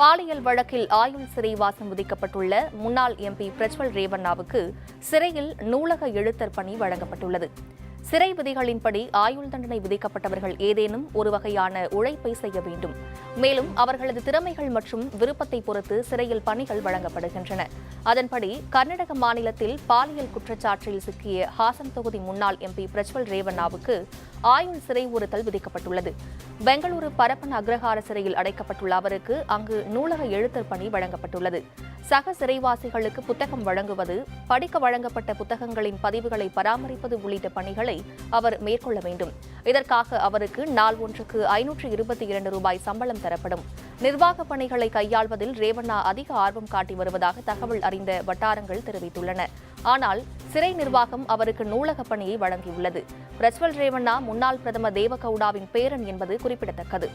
பாலியல் வழக்கில் ஆயுள் சிறைவாசம் விதிக்கப்பட்டுள்ள முன்னாள் எம்பி பிரஜ்வல் ரேவண்ணாவுக்கு சிறையில் நூலக எழுத்தர் பணி வழங்கப்பட்டுள்ளது. சிறை விதிகளின்படி ஆயுள் தண்டனை விதிக்கப்பட்டவர்கள் ஏதேனும் ஒரு வகையான உழைப்பை செய்ய வேண்டும். மேலும் அவர்களது திறமைகள் மற்றும் விருப்பத்தை பொறுத்து சிறையில் பணிகள் வழங்கப்படுகின்றன. அதன்படி கர்நாடக மாநிலத்தில் பாலியல் குற்றச்சாட்டில் சிக்கிய ஹாசன் தொகுதி முன்னாள் எம்பி பிரஜ்வல் ரேவண்ணாவுக்கு ஆயுள் சிறை உறுத்தல் விதிக்கப்பட்டுள்ளது. பெங்களூரு பரப்பன் அக்ரஹார சிறையில் அடைக்கப்பட்டுள்ள அவருக்கு அங்கு நூலக எழுத்தர் பணி வழங்கப்பட்டுள்ளது. சக சிறைவாசிகளுக்கு புத்தகம் வழங்குவது, படிக்க வழங்கப்பட்ட புத்தகங்களின் பதிவுகளை பராமரிப்பது உள்ளிட்ட பணிகளை அவர் மேற்கொள்ள வேண்டும். இதற்காக அவருக்கு நாள் ஒன்றுக்கு 522 ரூபாய் சம்பளம் தரப்படும். நிர்வாக பணிகளை கையாள்வதில் ரேவண்ணா அதிக ஆர்வம் காட்டி வருவதாக தகவல் அறிந்த வட்டாரங்கள் தெரிவித்துள்ளன. ஆனால் சிறை நிர்வாகம் அவருக்கு நூலக பணியை வழங்கியுள்ளது. பிரஜ்வல் ரேவண்ணா முன்னாள் பிரதமர் தேவகவுடாவின் பேரன் என்பது குறிப்பிடத்தக்கது.